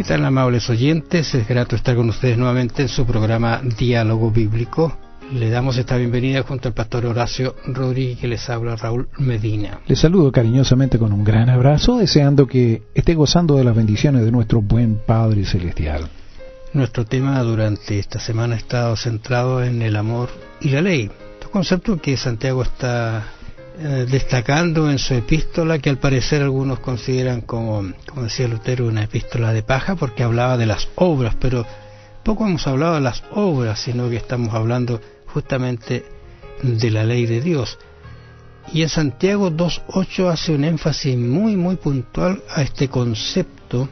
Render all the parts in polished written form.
tal, amables oyentes? Es grato estar con ustedes nuevamente en su programa Diálogo Bíblico. Le damos esta bienvenida junto al pastor Horacio Rodríguez, que les habla Raúl Medina. Les saludo cariñosamente con un gran abrazo, deseando que esté gozando de las bendiciones de nuestro buen Padre Celestial. Nuestro tema durante esta semana ha estado centrado en el amor y la ley. Este concepto que Santiago está destacando en su epístola, que al parecer algunos consideran como decía Lutero, una epístola de paja, porque hablaba de las obras, pero poco hemos hablado de las obras, sino que estamos hablando justamente de la ley de Dios. Y en Santiago 2.8 hace un énfasis muy puntual a este concepto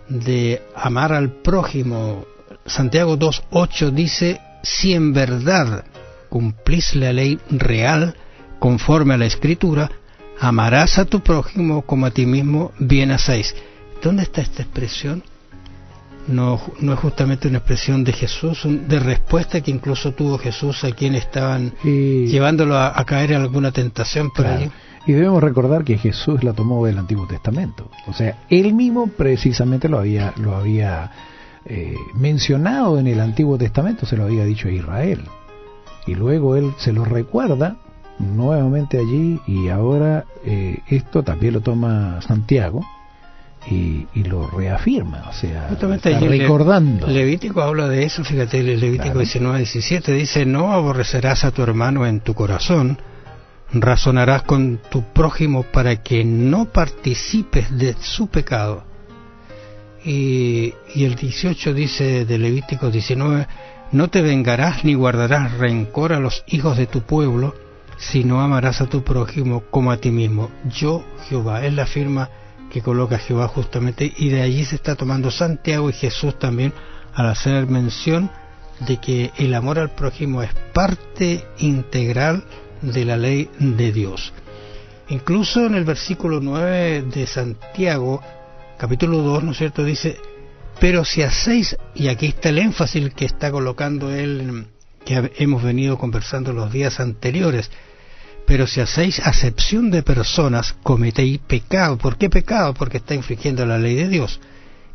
de amar al prójimo. Santiago 2.8 dice: si en verdad cumplís la ley real conforme a la Escritura, amarás a tu prójimo como a ti mismo, bien hacéis. ¿Dónde está esta expresión? No es justamente una expresión de Jesús, de respuesta que incluso tuvo Jesús a quien estaban llevándolo a caer en alguna tentación por allí. Y debemos recordar que Jesús la tomó del Antiguo Testamento. O sea, él mismo precisamente lo había mencionado en el Antiguo Testamento, se lo había dicho a Israel. Y luego él se lo recuerda nuevamente allí, y ahora esto también lo toma Santiago y lo reafirma, o sea, justamente está recordando. Levítico habla de eso, fíjate, el Levítico 19:17 dice: no aborrecerás a tu hermano en tu corazón, razonarás con tu prójimo para que no participes de su pecado. Y el 18 dice de Levítico 19: no te vengarás ni guardarás rencor a los hijos de tu pueblo, sino amarás a tu prójimo como a ti mismo. Yo, Jehová, es la firma que coloca Jehová justamente, y de allí se está tomando Santiago y Jesús también al hacer mención de que el amor al prójimo es parte integral de la ley de Dios. Incluso en el versículo 9 de Santiago, capítulo 2, ¿no es cierto?, dice: pero si hacéis, y aquí está el énfasis que está colocando él, que hemos venido conversando los días anteriores, pero si hacéis acepción de personas, cometéis pecado. ¿Por qué pecado? Porque está infringiendo la ley de Dios,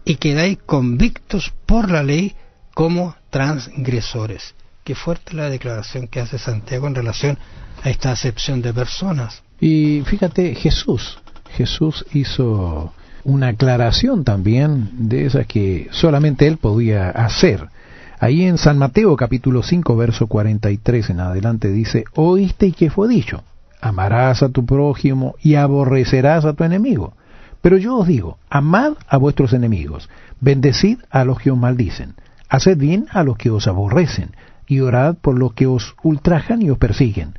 y quedáis convictos por la ley como transgresores. Qué fuerte la declaración que hace Santiago en relación a esta acepción de personas. Y fíjate, Jesús hizo una aclaración también de esas que solamente él podía hacer. Ahí en San Mateo capítulo 5 verso 43 en adelante dice: oíste que fue dicho, amarás a tu prójimo y aborrecerás a tu enemigo. Pero yo os digo, amad a vuestros enemigos, bendecid a los que os maldicen, haced bien a los que os aborrecen, y orad por los que os ultrajan y os persiguen,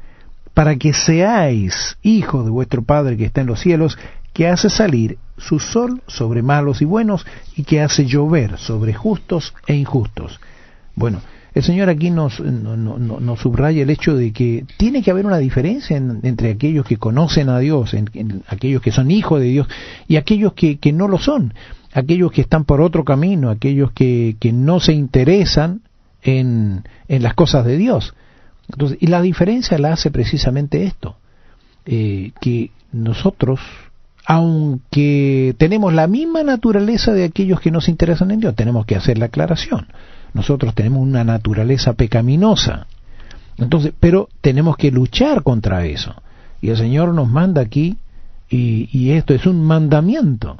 para que seáis hijos de vuestro Padre que está en los cielos, que hace salir su sol sobre malos y buenos, y que hace llover sobre justos e injustos. Bueno, el Señor aquí nos subraya el hecho de que tiene que haber una diferencia entre aquellos que conocen a Dios, en aquellos que son hijos de Dios, y aquellos que no lo son, aquellos que están por otro camino, aquellos que no se interesan en las cosas de Dios. Entonces, y la diferencia la hace precisamente esto, que nosotros, aunque tenemos la misma naturaleza de aquellos que no se interesan en Dios, tenemos que hacer la aclaración. Nosotros tenemos una naturaleza pecaminosa, entonces, pero tenemos que luchar contra eso. Y el Señor nos manda aquí, y esto es un mandamiento,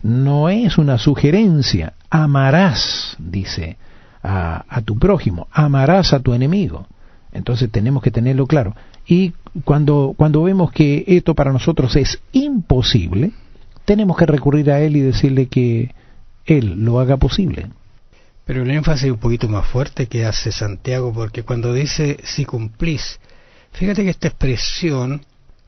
no es una sugerencia. Amarás, dice, a tu prójimo, amarás a tu enemigo. Entonces tenemos que tenerlo claro. Y cuando vemos que esto para nosotros es imposible, tenemos que recurrir a Él y decirle que Él lo haga posible. Pero el énfasis es un poquito más fuerte que hace Santiago, porque cuando dice si cumplís, fíjate que esta expresión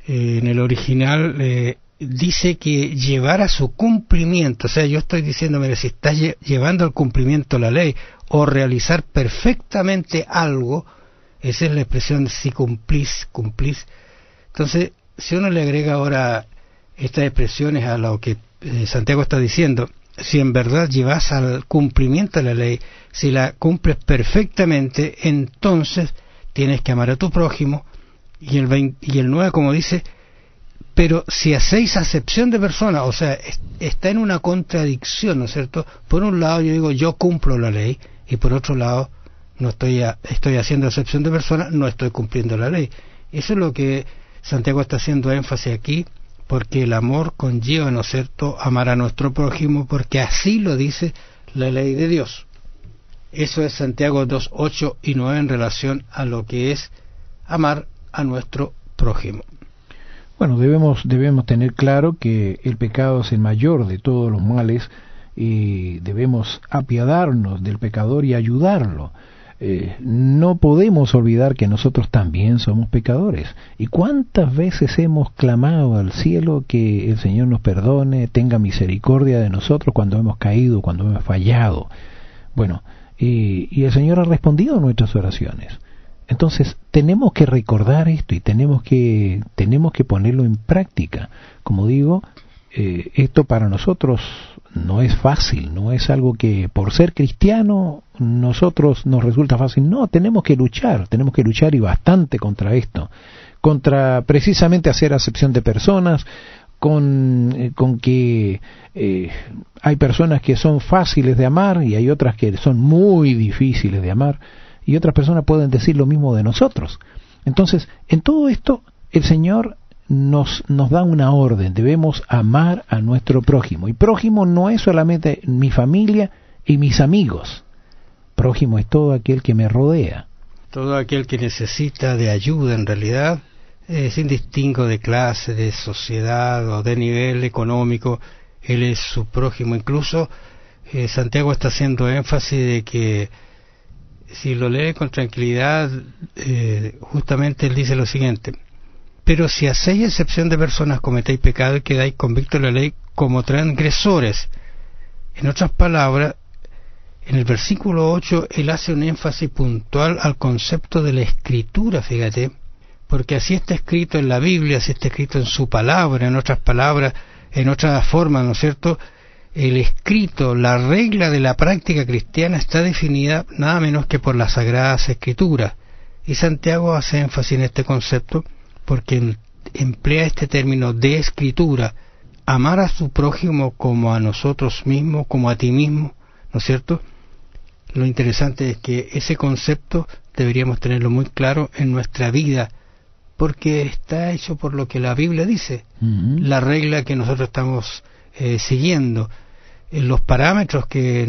en el original dice que llevar a su cumplimiento. O sea, yo estoy diciendo, mira, si estás llevando al cumplimiento la ley o realizar perfectamente algo, esa es la expresión si cumplís. Entonces, si uno le agrega ahora estas expresiones a lo que Santiago está diciendo, si en verdad llevas al cumplimiento de la ley, si la cumples perfectamente, entonces tienes que amar a tu prójimo. Y el 9, como dice, Pero si hacéis acepción de personas, o sea, está en una contradicción, ¿no es cierto? Por un lado yo digo, yo cumplo la ley, y por otro lado, no estoy haciendo acepción de personas, no estoy cumpliendo la ley. Eso es lo que Santiago está haciendo énfasis aquí, porque el amor conlleva, ¿no es cierto?, amar a nuestro prójimo, porque así lo dice la ley de Dios. Eso es Santiago 2, 8 y 9 en relación a lo que es amar a nuestro prójimo. Bueno, debemos tener claro que el pecado es el mayor de todos los males y debemos apiadarnos del pecador y ayudarlo. No podemos olvidar que nosotros también somos pecadores. ¿Y cuántas veces hemos clamado al cielo que el Señor nos perdone, tenga misericordia de nosotros cuando hemos caído, cuando hemos fallado? Bueno, y el Señor ha respondido a nuestras oraciones. Entonces tenemos que recordar esto y tenemos que ponerlo en práctica. Como digo, esto para nosotros no es fácil, no es algo que por ser cristiano nosotros nos resulta fácil. No, tenemos que luchar y bastante contra esto, contra precisamente hacer acepción de personas, con que hay personas que son fáciles de amar y hay otras que son muy difíciles de amar, y otras personas pueden decir lo mismo de nosotros. Entonces, en todo esto, el Señor nos da una orden: debemos amar a nuestro prójimo. Y prójimo no es solamente mi familia y mis amigos. Prójimo es todo aquel que me rodea. Todo aquel que necesita de ayuda, en realidad, sin distingo de clase, de sociedad o de nivel económico, él es su prójimo. Incluso Santiago está haciendo énfasis de que, si lo lee con tranquilidad, justamente él dice lo siguiente: pero si hacéis excepción de personas, cometéis pecado y quedáis convictos de la ley como transgresores. En otras palabras, en el versículo 8 él hace un énfasis puntual al concepto de la escritura, fíjate, porque así está escrito en la Biblia, así está escrito en su palabra, en otras palabras, en otra forma, ¿no es cierto? El escrito, la regla de la práctica cristiana está definida nada menos que por las Sagradas Escrituras. Y Santiago hace énfasis en este concepto porque emplea este término de escritura, amar a su prójimo como a nosotros mismos, como a ti mismo, ¿no es cierto? Lo interesante es que ese concepto deberíamos tenerlo muy claro en nuestra vida, porque está hecho por lo que la Biblia dice, la regla que nosotros estamos siguiendo. Los parámetros que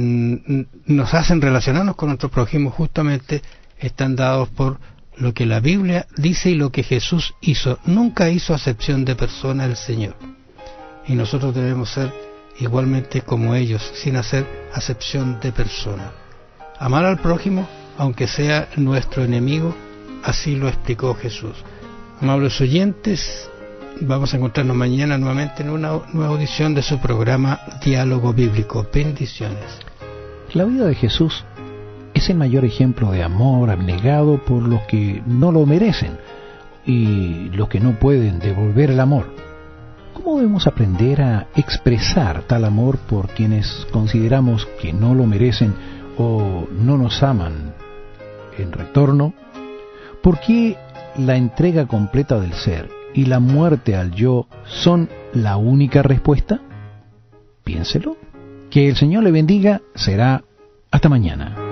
nos hacen relacionarnos con nuestro prójimo justamente están dados por lo que la Biblia dice y lo que Jesús hizo. Nunca hizo acepción de persona el Señor, y nosotros debemos ser igualmente como ellos, sin hacer acepción de persona. Amar al prójimo aunque sea nuestro enemigo, así lo explicó Jesús. Amables oyentes, vamos a encontrarnos mañana nuevamente en una nueva audición de su programa Diálogo Bíblico. Bendiciones. La vida de Jesús es el mayor ejemplo de amor abnegado por los que no lo merecen y los que no pueden devolver el amor. ¿Cómo debemos aprender a expresar tal amor por quienes consideramos que no lo merecen o no nos aman en retorno? ¿Por qué la entrega completa del ser y la muerte al yo son la única respuesta? Piénselo. Que el Señor le bendiga. Será hasta mañana.